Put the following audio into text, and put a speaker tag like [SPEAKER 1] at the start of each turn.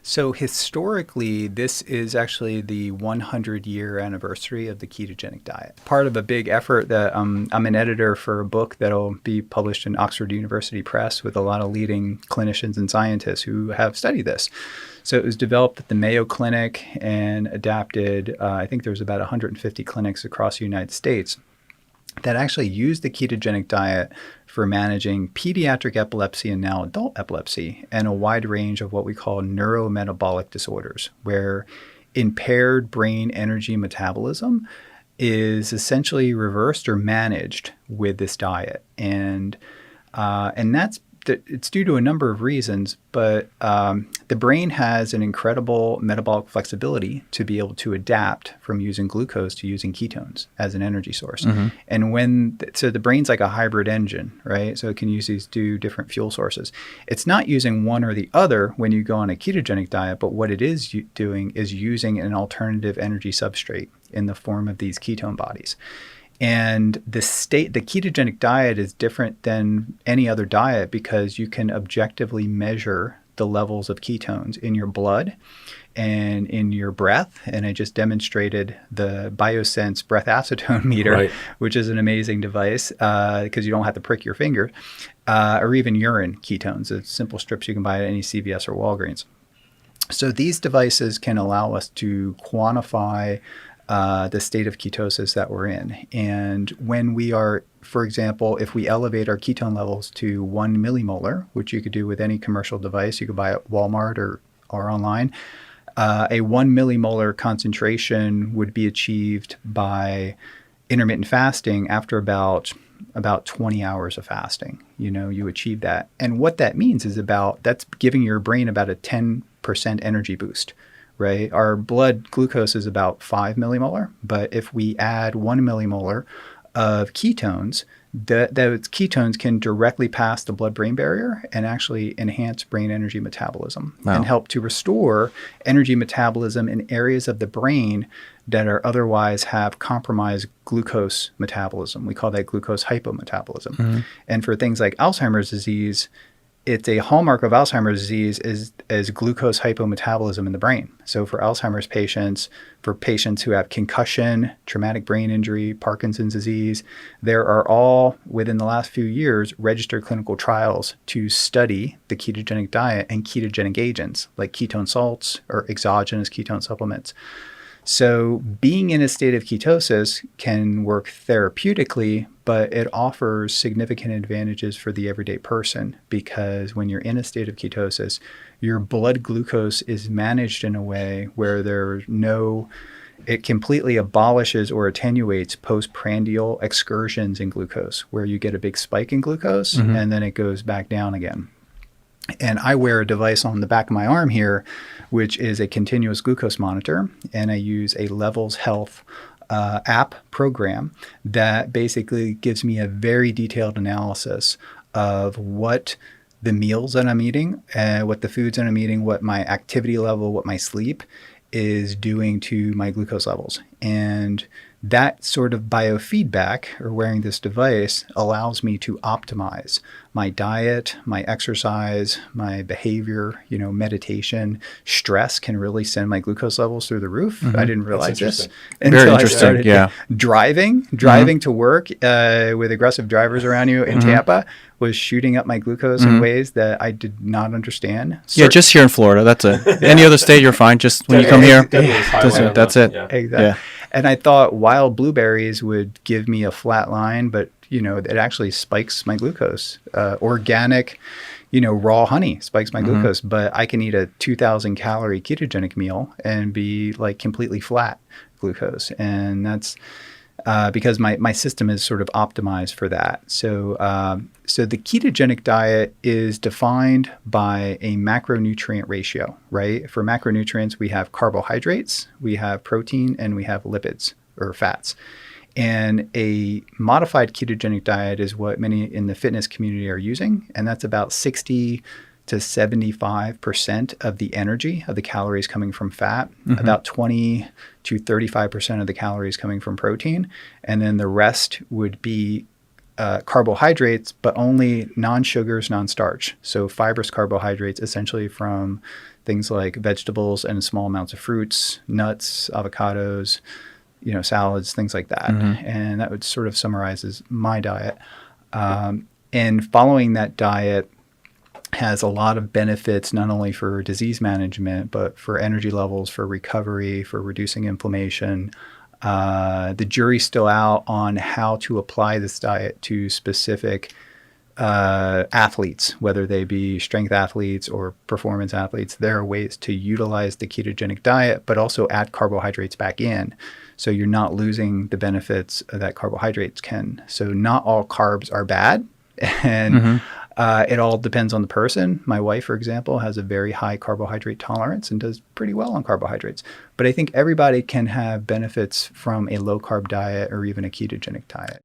[SPEAKER 1] So historically, this is actually the 100-year anniversary of the ketogenic diet. Part of a big effort that I'm an editor for a book that'll be published in Oxford University Press with a lot of leading clinicians and scientists who have studied this. So it was developed at the Mayo Clinic and adapted, I think there's about 150 clinics across the United States that actually use the ketogenic diet for managing pediatric epilepsy and now adult epilepsy and a wide range of what we call neurometabolic disorders, where impaired brain energy metabolism is essentially reversed or managed with this diet. And it's due to a number of reasons, but the brain has an incredible metabolic flexibility to be able to adapt from using glucose to using ketones as an energy source. Mm-hmm. And so the brain's like a hybrid engine, right? So it can use these two different fuel sources. It's not using one or the other when you go on a ketogenic diet, but what it is doing is using an alternative energy substrate in the form of these ketone bodies. And the ketogenic diet is different than any other diet because you can objectively measure the levels of ketones in your blood and in your breath. And I just demonstrated the Biosense breath acetone meter, right, which is an amazing device because you don't have to prick your finger, or even urine ketones. It's simple strips you can buy at any CVS or Walgreens. So these devices can allow us to quantify the state of ketosis that we're in. And when we are, for example, if we elevate our ketone levels to 1 millimolar, which you could do with any commercial device, you could buy at Walmart or online, a 1 millimolar concentration would be achieved by intermittent fasting after about 20 hours of fasting. You achieve that. And what that means is that's giving your brain about a 10% energy boost. Right? Our blood glucose is about 5 millimolar, but if we add 1 millimolar of ketones, those ketones can directly pass the blood-brain barrier and actually enhance brain energy metabolism and help to restore energy metabolism in areas of the brain that are otherwise have compromised glucose metabolism. We call that glucose hypometabolism. Mm-hmm. And for things like Alzheimer's disease, it's a hallmark of Alzheimer's disease is glucose hypometabolism in the brain. So for Alzheimer's patients, for patients who have concussion, traumatic brain injury, Parkinson's disease, there are all, within the last few years, registered clinical trials to study the ketogenic diet and ketogenic agents like ketone salts or exogenous ketone supplements. So being in a state of ketosis can work therapeutically, but it offers significant advantages for the everyday person because when you're in a state of ketosis, your blood glucose is managed in a way where it completely abolishes or attenuates postprandial excursions in glucose, where you get a big spike in glucose mm-hmm. and then it goes back down again. And I wear a device on the back of my arm here, which is a continuous glucose monitor. And I use a Levels Health app program that basically gives me a very detailed analysis of what the meals that I'm eating, what the foods that I'm eating, what my activity level, what my sleep is doing to my glucose levels. And that sort of biofeedback, or wearing this device, allows me to optimize my diet, my exercise, my behavior, meditation. Stress can really send my glucose levels through the roof. Mm-hmm. I didn't realize this until I started driving mm-hmm. to work with aggressive drivers around you in mm-hmm. Tampa was shooting up my glucose mm-hmm. in ways that I did not understand.
[SPEAKER 2] Just here in Florida. That's it. Any other state, you're fine. Just when you come here, that's it.
[SPEAKER 1] Yeah. Exactly. Yeah. And I thought wild blueberries would give me a flat line, but it actually spikes my glucose. Organic, raw honey spikes my mm-hmm. glucose, but I can eat a 2,000 calorie ketogenic meal and be like completely flat glucose. And that's because my system is sort of optimized for that. So the ketogenic diet is defined by a macronutrient ratio, right? For macronutrients, we have carbohydrates, we have protein, and we have lipids or fats. And a modified ketogenic diet is what many in the fitness community are using. And that's about 60 to 75% of the energy of the calories coming from fat, mm-hmm. about 20 to 35% of the calories coming from protein. And then the rest would be carbohydrates, but only non-sugars, non-starch. So fibrous carbohydrates, essentially from things like vegetables and small amounts of fruits, nuts, avocados, salads, things like that. And that would sort of summarizes my diet. And following that diet has a lot of benefits, not only for disease management, but for energy levels, for recovery, for reducing inflammation. The jury's still out on how to apply this diet to specific athletes, whether they be strength athletes or performance athletes. There are ways to utilize the ketogenic diet, but also add carbohydrates back in. So you're not losing the benefits that carbohydrates can. So not all carbs are bad. And it all depends on the person. My wife, for example, has a very high carbohydrate tolerance and does pretty well on carbohydrates. But I think everybody can have benefits from a low carb diet or even a ketogenic diet.